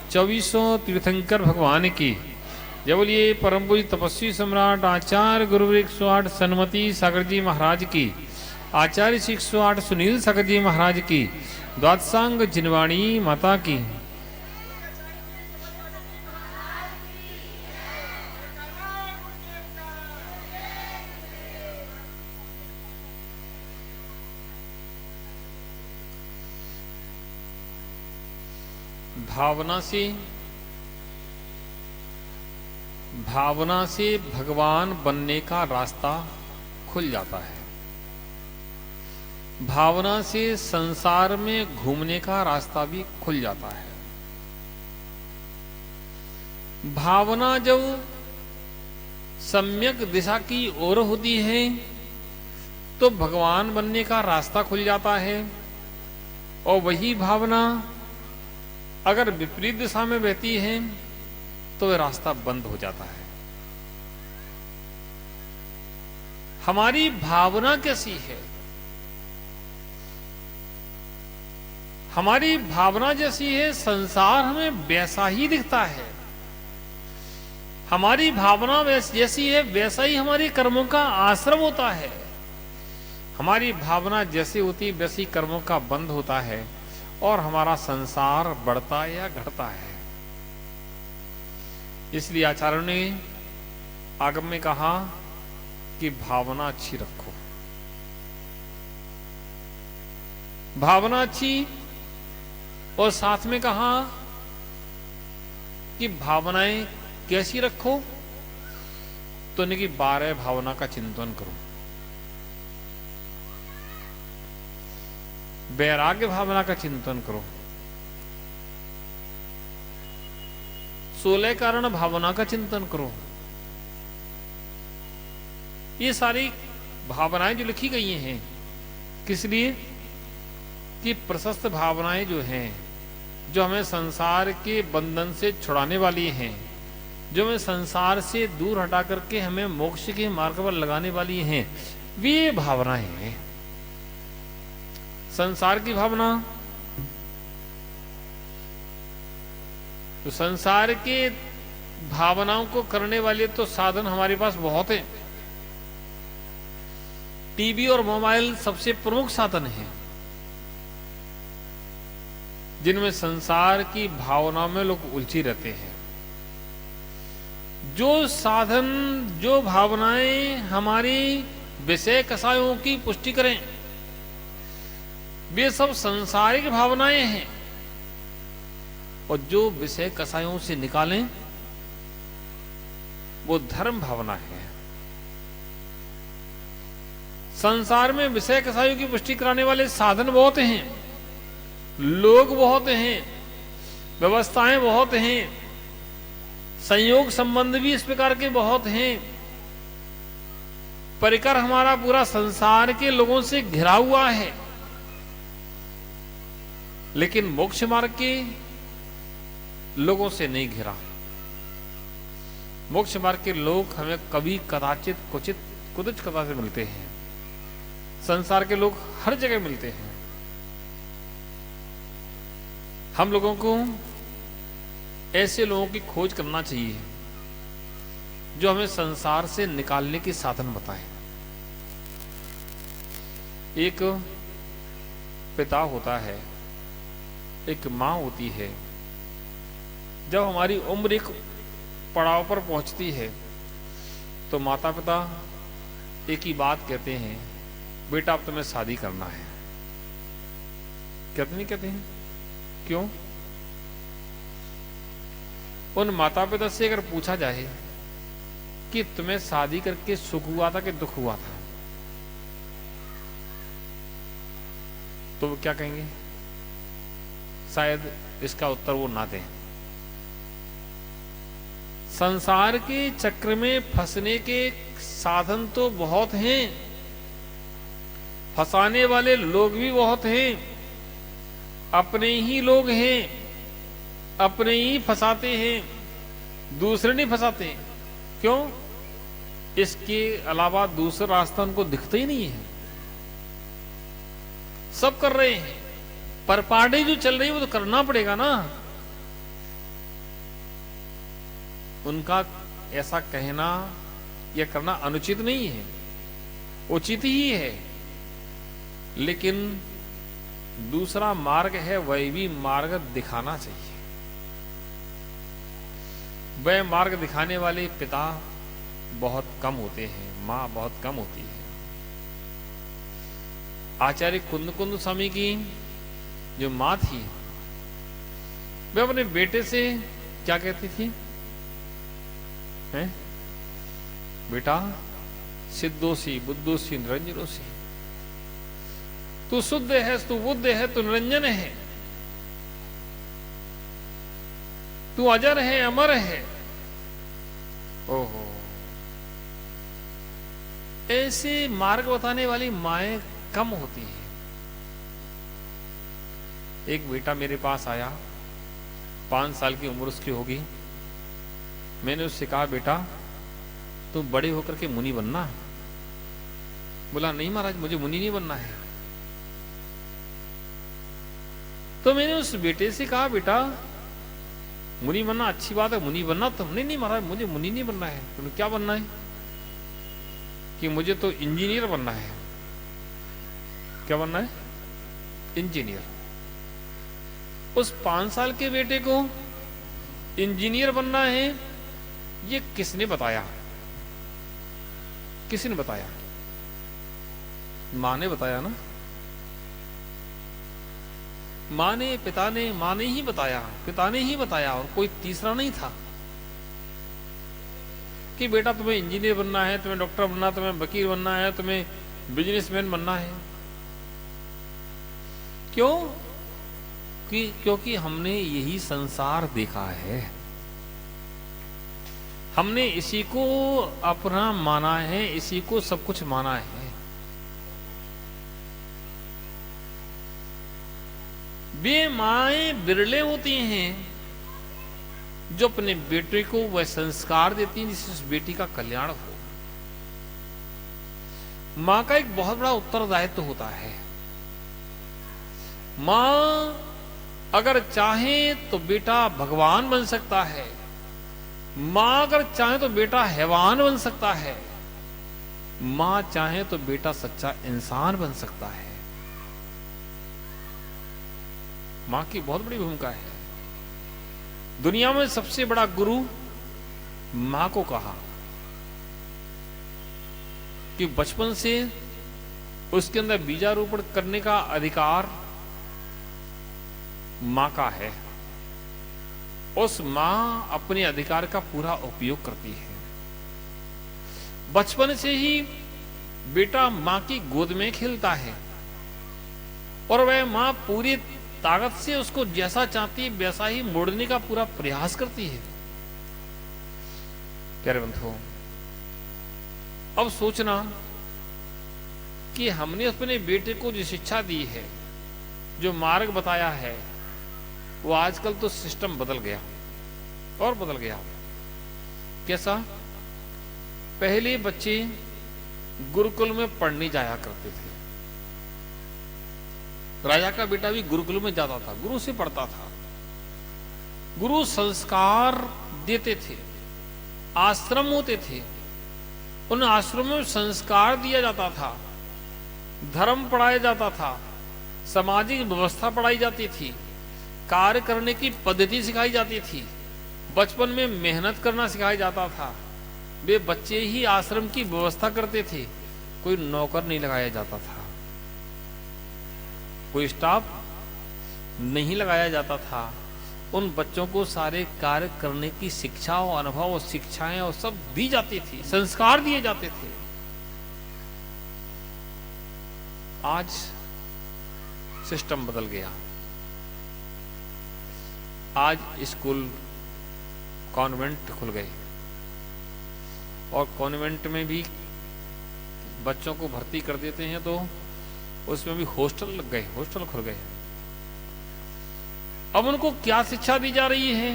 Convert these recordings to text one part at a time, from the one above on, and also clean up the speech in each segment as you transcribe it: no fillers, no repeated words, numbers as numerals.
2400 तीर्थंकर भगवान की जय बोलिए। परम पूज्य तपस्वी सम्राट आचार्य गुरु 108 सन्मति सागर जी महाराज की, आचार्य 108 सुनील सागर जी महाराज की, द्वादशांग जिनवाणी माता की। भावना से भगवान बनने का रास्ता खुल जाता है। भावना से संसार में घूमने का रास्ता भी खुल जाता है। भावना जब सम्यक दिशा की ओर होती है तो भगवान बनने का रास्ता खुल जाता है, और वही भावना अगर विपरीत दिशा में बहती है तो वह रास्ता बंद हो जाता है। हमारी भावना कैसी है? हमारी भावना जैसी है संसार हमें वैसा ही दिखता है। हमारी भावना जैसी है वैसा ही हमारे कर्मों का आश्रम होता है। हमारी भावना जैसी होती वैसी कर्मों का बंध होता है और हमारा संसार बढ़ता या घटता है। इसलिए आचार्यों ने आगम में कहा कि भावना अच्छी रखो। भावना अच्छी, और साथ में कहा कि भावनाएं कैसी रखो, तो इनकी 12 भावना का चिंतन करो। वैराग्य भावना का चिंतन करो, 16 कारण भावना का चिंतन करो। ये सारी भावनाएं जो लिखी गई हैं, किस लिए? कि प्रशस्त भावनाएं जो हैं, जो हमें संसार के बंधन से छुड़ाने वाली हैं, जो हमें संसार से दूर हटा करके हमें मोक्ष के मार्ग पर लगाने वाली हैं, वे भावनाएं हैं। संसार की भावना, तो संसार के भावनाओं को करने वाले तो साधन हमारे पास बहुत हैं। टीवी और मोबाइल सबसे प्रमुख साधन हैं जिनमें संसार की भावनाओं में लोग उलझे रहते हैं। जो साधन, जो भावनाएं हमारी विषय कसायों की पुष्टि करें, वे सब संसारिक भावनाएं हैं, और जो विषय कसायों से निकालें वो धर्म भावना है। संसार में विषय कसायों की पुष्टि कराने वाले साधन बहुत हैं, लोग बहुत हैं, व्यवस्थाएं बहुत हैं, संयोग संबंध भी इस प्रकार के बहुत हैं। परिकर हमारा पूरा संसार के लोगों से घिरा हुआ है, लेकिन मोक्ष मार्ग के लोगों से नहीं घिरा। मोक्ष मार्ग के लोग हमें कभी कदाचित कुचित कुछ कदा से मिलते हैं। संसार के लोग हर जगह मिलते हैं। हम लोगों को ऐसे लोगों की खोज करना चाहिए जो हमें संसार से निकालने के साधन बताएं। एक पिता होता है, एक मां होती है। जब हमारी उम्र एक पड़ाव पर पहुंचती है तो माता पिता एक ही बात कहते हैं, बेटा अब तुम्हें शादी करना है। कहते नहीं कहते हैं? क्यों? उन माता पिता से अगर पूछा जाए कि तुम्हें शादी करके सुख हुआ था कि दुख हुआ था, तो वो क्या कहेंगे? शायद इसका उत्तर वो ना दें। संसार के चक्र में फंसने के साधन तो बहुत हैं, फंसाने वाले लोग भी बहुत हैं, अपने ही लोग हैं, अपने ही फंसाते हैं, दूसरे नहीं फंसाते। क्यों? इसके अलावा दूसरा रास्ता उनको दिखता ही नहीं है। सब कर रहे हैं, पर पार्टी जो चल रही है वो तो करना पड़ेगा ना। उनका ऐसा कहना या करना अनुचित नहीं है, उचित ही है, लेकिन दूसरा मार्ग है, वह भी मार्ग दिखाना चाहिए। वह मार्ग दिखाने वाले पिता बहुत कम होते हैं, मां बहुत कम होती है। आचार्य कुंद स्वामी की जो मां थी, वे अपने बेटे से क्या कहती थी? हैं? बेटा सिद्धोसी बुद्धोसी निरंजनोसी, तू शुद्ध है, तू बुद्ध है, तू निरंजन है, तू अजर है, अमर है। ओहो, ऐसे मार्ग बताने वाली माएं कम होती हैं। एक बेटा मेरे पास आया, 5 साल की उम्र उसकी होगी। मैंने उससे कहा, बेटा तुम बड़े होकर के मुनि बनना। बोला, नहीं महाराज, मुझे मुनि नहीं बनना है। तो मैंने उस बेटे से कहा, बेटा मुनि बनना अच्छी बात है, मुनि बनना तुम। नहीं महाराज, मुझे मुनि नहीं बनना है। तुम्हें क्या बनना है? कि मुझे तो इंजीनियर बनना है। क्या बनना है? इंजीनियर। उस 5 साल के बेटे को इंजीनियर बनना है, ये किसने बताया? किसने बताया? मां ने बताया ना। मां ने, पिता ने, मां ने ही बताया, पिता ने ही बताया, और कोई तीसरा नहीं था कि बेटा तुम्हें इंजीनियर बनना है, तुम्हें डॉक्टर बनना है, तुम्हें वकील बनना है, तुम्हें बिजनेसमैन बनना है। क्यों? क्योंकि हमने यही संसार देखा है, हमने इसी को अपना माना है, इसी को सब कुछ माना है। वे माएं बिरले होती हैं जो अपने बेटे को वह संस्कार देती हैं जिससे उस बेटी का कल्याण हो। मां का एक बहुत बड़ा उत्तरदायित्व होता है। मां अगर चाहे तो बेटा भगवान बन सकता है, मां अगर चाहे तो बेटा हैवान बन सकता है, मां चाहे तो बेटा सच्चा इंसान बन सकता है। मां की बहुत बड़ी भूमिका है। दुनिया में सबसे बड़ा गुरु मां को कहा कि बचपन से उसके अंदर बीजारोपण करने का अधिकार मां का है। उस मां अपने अधिकार का पूरा उपयोग करती है। बचपन से ही बेटा मां की गोद में खेलता है और वह मां पूरी ताकत से उसको जैसा चाहती है वैसा ही मोड़ने का पूरा प्रयास करती है। प्यारे बंधुओं, अब सोचना कि हमने अपने बेटे को जो शिक्षा दी है, जो मार्ग बताया है, वो आजकल तो सिस्टम बदल गया और बदल गया। कैसा? पहले बच्चे गुरुकुल में पढ़ने जाया करते थे। राजा का बेटा भी गुरुकुल में जाता था, गुरु से पढ़ता था। गुरु संस्कार देते थे, आश्रम होते थे, उन आश्रमों में संस्कार दिया जाता था, धर्म पढ़ाया जाता था, सामाजिक व्यवस्था पढ़ाई जाती थी, कार्य करने की पद्धति सिखाई जाती थी, बचपन में मेहनत करना सिखाया जाता था। वे बच्चे ही आश्रम की व्यवस्था करते थे, कोई नौकर नहीं लगाया जाता था, कोई स्टाफ नहीं लगाया जाता था। उन बच्चों को सारे कार्य करने की शिक्षा और अनुभव और शिक्षाएं और सब दी जाती थी, संस्कार दिए जाते थे। आज सिस्टम बदल गया। आज स्कूल कॉन्वेंट खुल गए और कॉन्वेंट में भी बच्चों को भर्ती कर देते हैं तो उसमें भी हॉस्टल लग गए, हॉस्टल खुल गए। अब उनको क्या शिक्षा दी जा रही है,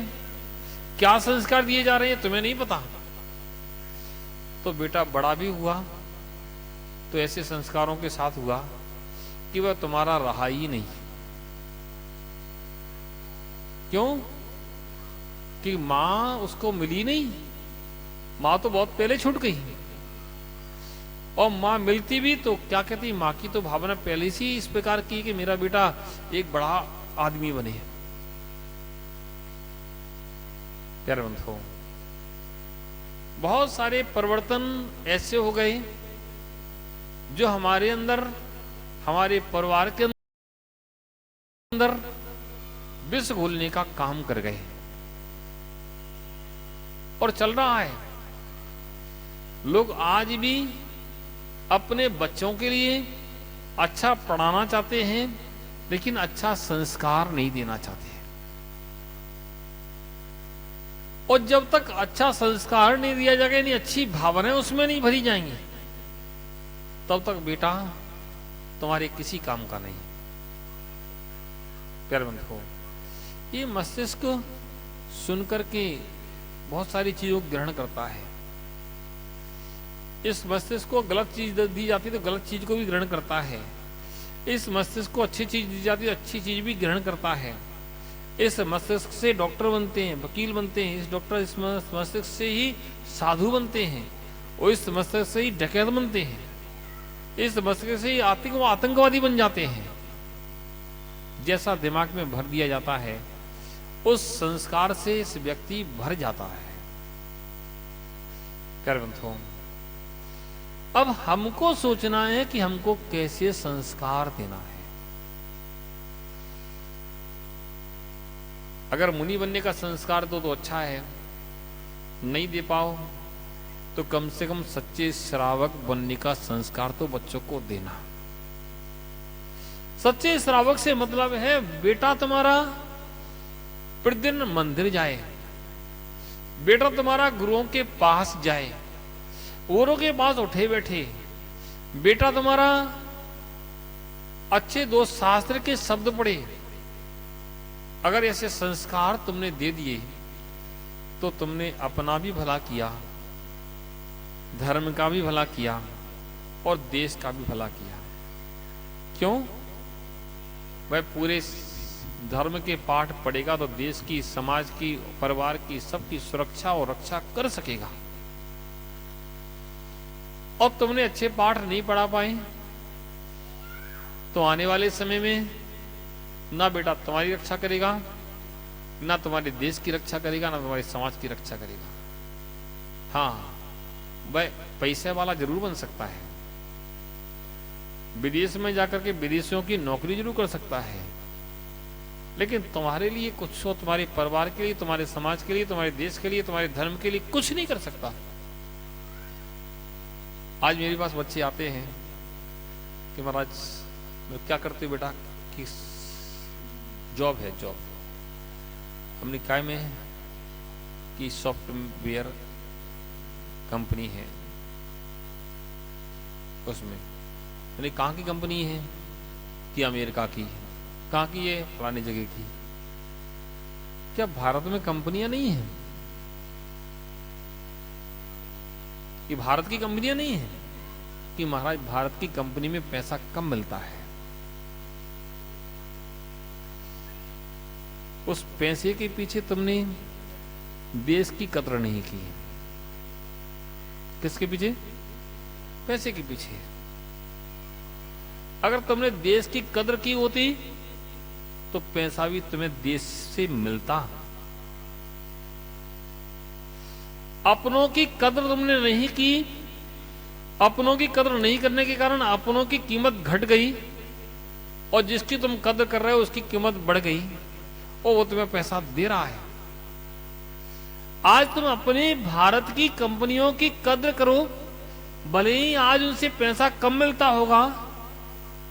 क्या संस्कार दिए जा रहे हैं, तुम्हें नहीं पता। तो बेटा बड़ा भी हुआ तो ऐसे संस्कारों के साथ हुआ कि वह तुम्हारा रहा ही नहीं। क्यों? कि मां उसको मिली नहीं, मां तो बहुत पहले छूट गई। और मां मिलती भी तो क्या कहती, मां की तो भावना पहले से इस प्रकार की कि मेरा बेटा एक बड़ा आदमी बने। प्यारे बंधुओं, बहुत सारे परिवर्तन ऐसे हो गए जो हमारे अंदर, हमारे परिवार के अंदर विष घोलने का काम कर गए और चल रहा है। लोग आज भी अपने बच्चों के लिए अच्छा पढ़ाना चाहते हैं, लेकिन अच्छा संस्कार नहीं देना चाहते। और जब तक अच्छा संस्कार नहीं दिया जाएगा, यानी अच्छी भावनाएं उसमें नहीं भरी जाएंगी, तब तक बेटा तुम्हारे किसी काम का नहीं। प्यारे बंधुओं, ये मस्तिष्क सुनकर के बहुत सारी चीजों को ग्रहण करता है। इस मस्तिष्क को गलत चीज दी जाती है तो गलत चीज को भी ग्रहण करता है। इस मस्तिष्क को अच्छी चीज दी जाती है तो अच्छी चीज भी ग्रहण करता है। इस मस्तिष्क से डॉक्टर बनते हैं, वकील बनते हैं, इस मस्तिष्क से ही साधु बनते हैं, और इस मस्तिष्क से ही डकैत बनते हैं, इस मस्तिष्क से ही आतंकवादी बन जाते हैं। जैसा दिमाग में भर दिया जाता है, उस संस्कार से इस व्यक्ति भर जाता है। प्यारे बंधुओं, अब हमको सोचना है कि हमको कैसे संस्कार देना है। अगर मुनि बनने का संस्कार दो तो अच्छा है, नहीं दे पाओ तो कम से कम सच्चे श्रावक बनने का संस्कार तो बच्चों को देना। सच्चे श्रावक से मतलब है बेटा तुम्हारा प्रतिदिन मंदिर जाए, बेटा तुम्हारा गुरुओं के पास जाए, औरों के पास उठे बैठे, बेटा तुम्हारा अच्छे दो शास्त्र के शब्द पढ़े। अगर ऐसे संस्कार तुमने दे दिए तो तुमने अपना भी भला किया, धर्म का भी भला किया और देश का भी भला किया। क्यों? वह पूरे धर्म के पाठ पढ़ेगा तो देश की, समाज की, परिवार की, सबकी सुरक्षा और रक्षा कर सकेगा। और तुमने अच्छे पाठ नहीं पढ़ा पाए तो आने वाले समय में ना बेटा तुम्हारी रक्षा करेगा, ना तुम्हारे देश की रक्षा करेगा, ना तुम्हारे समाज की रक्षा करेगा। हाँ, वह पैसे वाला जरूर बन सकता है, विदेश में जाकर के विदेशियों की नौकरी जरूर कर सकता है, लेकिन तुम्हारे लिए कुछ हो, तुम्हारे परिवार के लिए, तुम्हारे समाज के लिए, तुम्हारे देश के लिए, तुम्हारे धर्म के लिए कुछ नहीं कर सकता। आज मेरे पास बच्चे आते हैं कि महाराज मैं क्या करते हो बेटा? कि जॉब है, जॉब। हमने काय में है कि सॉफ्टवेयर कंपनी है, उसमें। मैंने कहाँ की कंपनी है? कि अमेरिका की। कहाँ की है? फलानी जगह की। क्या भारत में कंपनियां नहीं है? कि भारत की कंपनियां नहीं है? कि महाराज भारत की कंपनी में पैसा कम मिलता है, उस पैसे के पीछे तुमने देश की कदर नहीं की। किसके पीछे? पैसे के पीछे। अगर तुमने देश की कदर की होती तो पैसा भी तुम्हें देश से मिलता। अपनों की कदर तुमने नहीं की, अपनों की कदर नहीं करने के कारण अपनों की कीमत घट गई, और जिसकी तुम कदर कर रहे हो उसकी कीमत बढ़ गई, और वो तुम्हें पैसा दे रहा है। आज तुम अपने भारत की कंपनियों की कदर करो, भले ही आज उनसे पैसा कम मिलता होगा,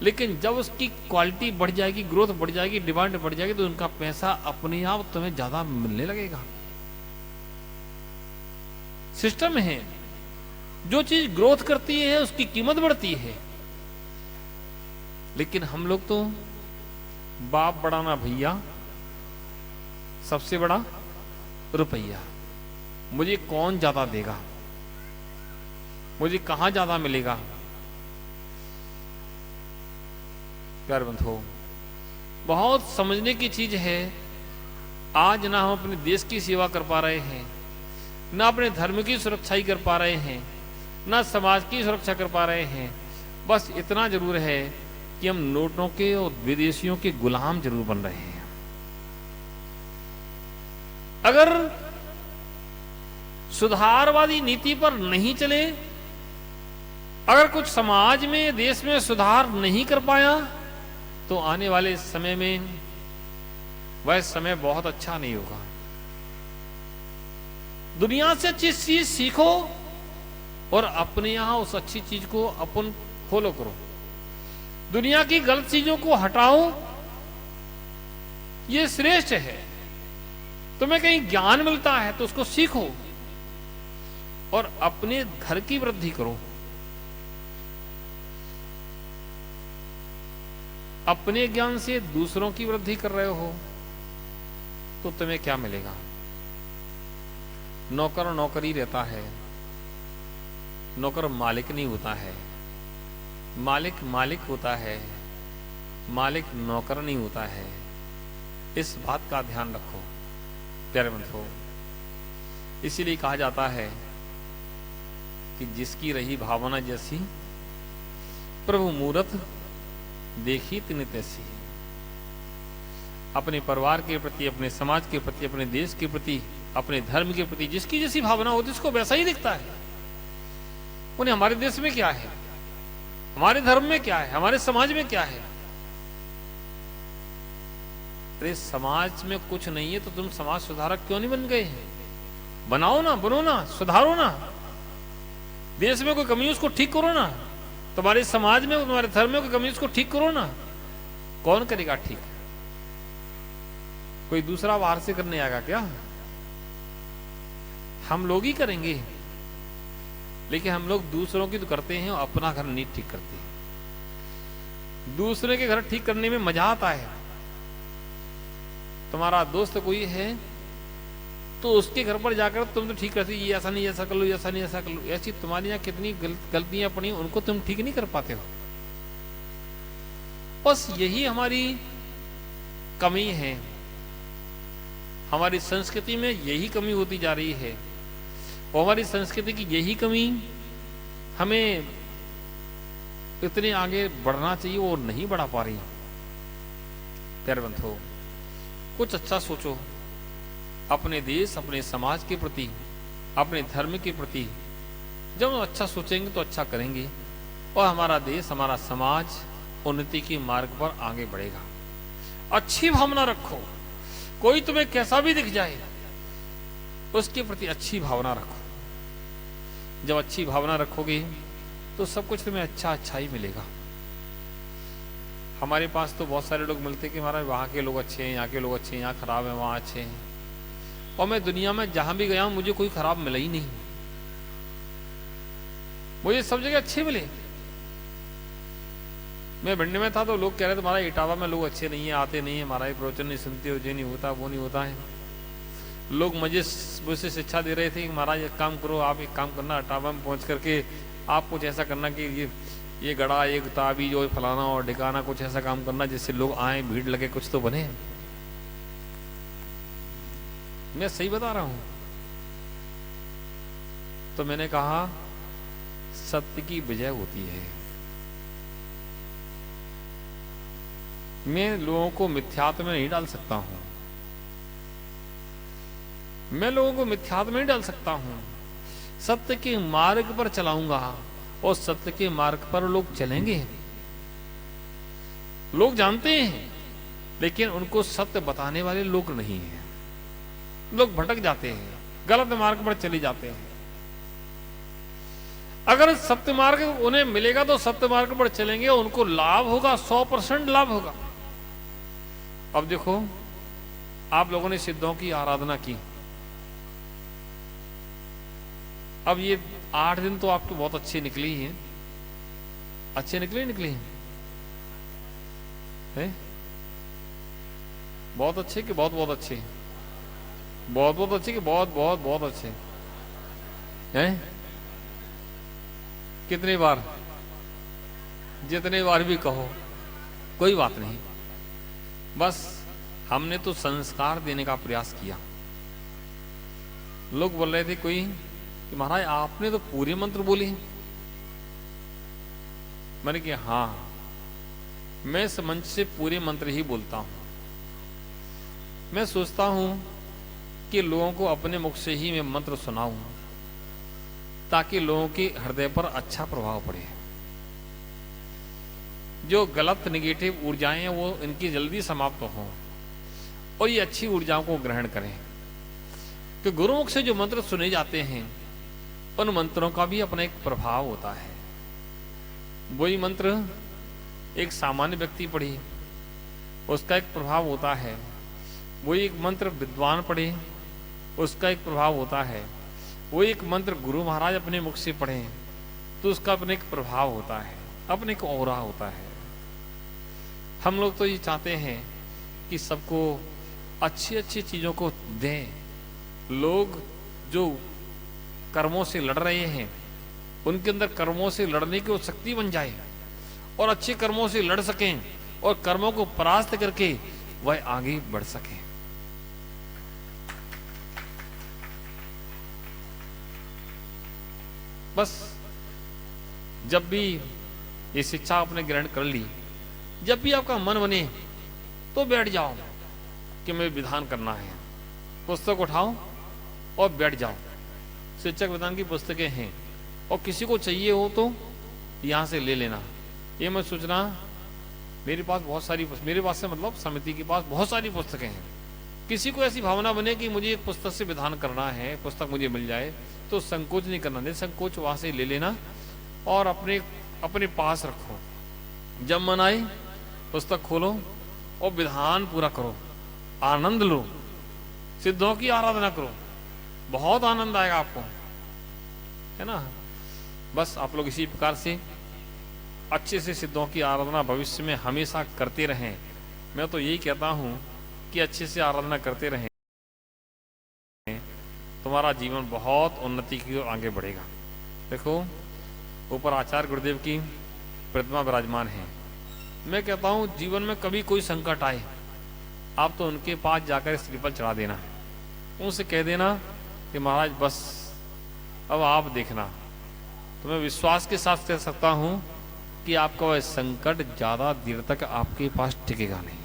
लेकिन जब उसकी क्वालिटी बढ़ जाएगी, ग्रोथ बढ़ जाएगी, डिमांड बढ़ जाएगी, तो उनका पैसा अपने आप तुम्हें ज्यादा मिलने लगेगा। सिस्टम है, जो चीज ग्रोथ करती है उसकी कीमत बढ़ती है। लेकिन हम लोग तो बाप बड़ा ना भैया, सबसे बड़ा रुपया। मुझे कौन ज्यादा देगा, मुझे कहां ज्यादा मिलेगा। प्यारे बंधुओं, बहुत समझने की चीज है आज ना हम अपने देश की सेवा कर पा रहे हैं, ना अपने धर्म की सुरक्षा ही कर पा रहे हैं, ना समाज की सुरक्षा कर पा रहे हैं। बस इतना जरूर है कि हम नोटों के और विदेशियों के गुलाम जरूर बन रहे हैं। अगर सुधारवादी नीति पर नहीं चले, अगर कुछ समाज में, देश में सुधार नहीं कर पाया, तो आने वाले समय में वह समय बहुत अच्छा नहीं होगा। दुनिया से अच्छी चीज सीखो और अपने यहां उस अच्छी चीज को अपन फॉलो करो। दुनिया की गलत चीजों को हटाओ, ये श्रेष्ठ है। तुम्हें कहीं ज्ञान मिलता है तो उसको सीखो और अपने घर की वृद्धि करो। अपने ज्ञान से दूसरों की वृद्धि कर रहे हो तो तुम्हें क्या मिलेगा? नौकर नौकरी रहता है, नौकर मालिक नहीं होता है, मालिक मालिक होता है, मालिक नौकर नहीं होता है। इस बात का ध्यान रखो प्यारे बंधुओं। इसीलिए कहा जाता है कि जिसकी रही भावना जैसी, प्रभु मूरत देखी तिन तैसी। अपने परिवार के प्रति, अपने समाज के प्रति, अपने देश के प्रति, अपने धर्म के प्रति जिसकी जैसी भावना होती है उसको वैसा ही दिखता है। उन्हें हमारे देश में क्या है, हमारे धर्म में क्या है, हमारे समाज में क्या है। अरे समाज में कुछ नहीं है तो तुम समाज सुधारक क्यों नहीं बन गए? बनाओ ना, बनो ना, सुधारो ना। देश में कोई कमी है उसको ठीक करो ना। तुम्हारे समाज में, तुम्हारे धर्म में कोई कमी है उसको ठीक करो ना। कौन करेगा ठीक? कोई दूसरा बाहर से करने आएगा क्या? हम लोग ही करेंगे। लेकिन हम लोग दूसरों की तो करते हैं, अपना घर नहीं ठीक करते। दूसरे के घर ठीक करने में मजा आता है। तुम्हारा दोस्त कोई है तो उसके घर पर जाकर तुम तो ठीक करती, ये ऐसा नहीं ऐसा कर लो, ऐसा नहीं ऐसा कर लो। ऐसी तुम्हारी यहाँ कितनी गलतियां पड़ी, उनको तुम ठीक नहीं कर पाते हो। बस यही हमारी कमी है। हमारी संस्कृति में यही कमी होती जा रही है और हमारी संस्कृति की यही कमी हमें इतने आगे बढ़ना चाहिए और नहीं बढ़ा पा रही। प्यारे बंधुओं, कुछ अच्छा सोचो अपने देश, अपने समाज के प्रति, अपने धर्म के प्रति। जब हम अच्छा सोचेंगे तो अच्छा करेंगे और हमारा देश, हमारा समाज उन्नति के मार्ग पर आगे बढ़ेगा। अच्छी भावना रखो। कोई तुम्हें कैसा भी दिख जाए उसके प्रति अच्छी भावना रखो। जब अच्छी भावना रखोगे तो सब कुछ तुम्हें अच्छा अच्छा ही मिलेगा। हमारे पास तो बहुत सारे लोग मिलते हैं कि हमारा वहाँ के लोग अच्छे हैं, यहाँ के लोग अच्छे हैं, यहाँ खराब है, वहाँ अच्छे हैं। और मैं दुनिया में जहां भी गया हूं मुझे कोई खराब मिला ही नहीं। मुझे सब जगह अच्छे मिले। मैं भिंड में था तो लोग कह रहे थे हमारा इटावा में लोग अच्छे नहीं है, आते नहीं है, हमारा ही प्रवचन नहीं सुनते हो, ये नहीं होता, वो नहीं होता है। लोग मुझसे शिक्षा दे रहे थे कि महाराज एक काम करो, आप एक काम करना, इटावा में पहुंच करके आप कुछ ऐसा करना कि ये गड़ा, एक ताबीज और फलाना और ढिकाना, कुछ ऐसा काम करना जिससे लोग आए, भीड़ लगे, कुछ तो बने। मैं सही बता रहा हूं। तो मैंने कहा सत्य की विजय होती है। मैं लोगों को मिथ्यात्व में नहीं डाल सकता हूं। मैं लोगों को मिथ्यात्व में नहीं डाल सकता हूं। सत्य के मार्ग पर चलाऊंगा और सत्य के मार्ग पर लोग चलेंगे। लोग जानते हैं लेकिन उनको सत्य बताने वाले लोग नहीं हैं। लोग भटक जाते हैं, गलत मार्ग पर चले जाते हैं। अगर सत्य मार्ग उन्हें मिलेगा तो सत्य मार्ग पर चलेंगे, उनको लाभ होगा, 100% लाभ होगा। अब देखो, आप लोगों ने सिद्धों की आराधना की। अब ये 8 दिन तो आपके बहुत अच्छे निकले ही हैं। अच्छे निकले हैं? बहुत अच्छे कि बहुत बहुत अच्छे? बहुत बहुत अच्छे कि बहुत बहुत बहुत अच्छे हैं? कितने बार? जितने बार भी कहो कोई बात नहीं। बस हमने तो संस्कार देने का प्रयास किया। लोग बोल रहे थे कोई कि महाराज आपने तो पूरे मंत्र बोले। मैंने कहा हाँ, मैं इस मंच से पूरे मंत्र ही बोलता हूं। मैं सोचता हूं कि लोगों को अपने मुख से ही मैं मंत्र सुनाऊं ताकि लोगों के हृदय पर अच्छा प्रभाव पड़े। जो गलत नेगेटिव ऊर्जाएं हैं वो इनकी जल्दी समाप्त हों और ये अच्छी ऊर्जाओं को ग्रहण करें। कि गुरुमुख से जो मंत्र सुने जाते हैं उन मंत्रों का भी अपना एक प्रभाव होता है। वही मंत्र एक सामान्य व्यक्ति पढ़े उसका एक प्रभाव होता है, वही एक मंत्र विद्वान पढ़े उसका एक प्रभाव होता है, वही एक मंत्र गुरु महाराज अपने मुख से पढ़े तो उसका अपने एक प्रभाव होता है, अपने एक औरा होता है। हम लोग तो ये चाहते हैं कि सबको अच्छी अच्छी चीजों को दें। लोग जो कर्मों से लड़ रहे हैं उनके अंदर कर्मों से लड़ने की वो शक्ति बन जाए और अच्छे कर्मों से लड़ सकें और कर्मों को परास्त करके वह आगे बढ़ सकें। बस जब भी ये शिक्षा आपने ग्रहण कर ली, जब भी आपका मन बने तो बैठ जाओ कि मैं विधान करना है, पुस्तक उठाओ और बैठ जाओ। शिक्षक विधान की पुस्तकें हैं और किसी को चाहिए हो तो यहां से ले लेना। ये मत सोचना मेरे पास बहुत सारी, मेरे पास से मतलब समिति के पास बहुत सारी पुस्तकें हैं। किसी को ऐसी भावना बने कि मुझे एक पुस्तक से विधान करना है, पुस्तक मुझे मिल जाए, तो संकोच नहीं करना, नहीं संकोच वहां से ले लेना और अपने अपने पास रखो। जब मन आए पुस्तक खोलो और विधान पूरा करो, आनंद लो, सिद्धों की आराधना करो, बहुत आनंद आएगा आपको, है ना। बस आप लोग इसी प्रकार से अच्छे से सिद्धों की आराधना भविष्य में हमेशा करते रहें। मैं तो यही कहता हूं कि अच्छे से आराधना करते रहें, तुम्हारा जीवन बहुत उन्नति की ओर आगे बढ़ेगा। देखो ऊपर आचार्य गुरुदेव की प्रतिमा विराजमान है। मैं कहता हूं जीवन में कभी कोई संकट आए आप तो उनके पास जाकर श्रीफल चढ़ा देना, उनसे कह देना कि महाराज बस अब आप देखना। तो मैं विश्वास के साथ कह सकता हूं कि आपका वह संकट ज्यादा देर तक आपके पास टिकेगा नहीं।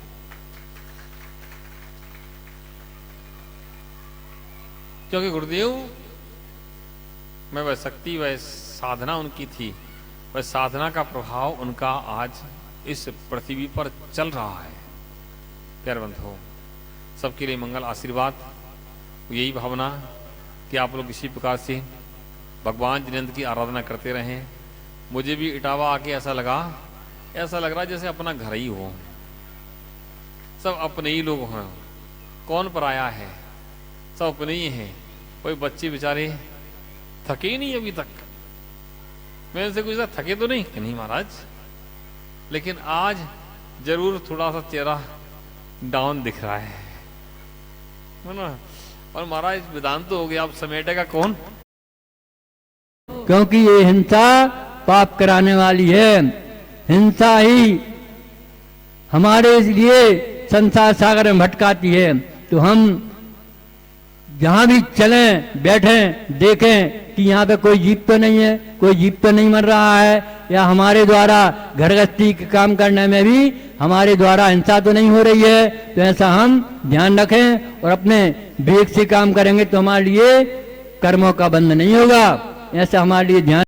क्योंकि गुरुदेव में वह शक्ति, वह साधना उनकी थी, वह साधना का प्रभाव उनका आज इस पृथ्वी पर चल रहा है। प्यारे बंधुओं, सबके लिए मंगल आशीर्वाद, यही भावना कि आप लोग इसी प्रकार से भगवान जिनेंद्र की आराधना करते रहें। मुझे भी इटावा आके ऐसा लग रहा है जैसे अपना घर ही हो, सब अपने ही लोग हैं, कौन पराया है, सब अपने ही हैं। कोई बच्चे बेचारे थके ही नहीं अभी तक। मैं इनसे कुछ थके तो नहीं महाराज, लेकिन आज जरूर थोड़ा सा चेहरा डाउन दिख रहा है ना। और महाराज वेदांत तो हो गया, अब समेटेगा कौन? क्योंकि ये हिंसा पाप कराने वाली है। हिंसा ही हमारे लिए संसार सागर में भटकाती है। तो हम जहां भी चलें, बैठें, देखें कि यहाँ पे कोई जीव तो नहीं है, कोई जीव तो नहीं मर रहा है, या हमारे द्वारा घर गृहस्थी के काम करने में भी हमारे द्वारा हिंसा तो नहीं हो रही है। तो ऐसा हम ध्यान रखें और अपने विवेक से काम करेंगे तो हमारे लिए कर्मों का बंध नहीं होगा। ऐसा हमारे लिए ध्यान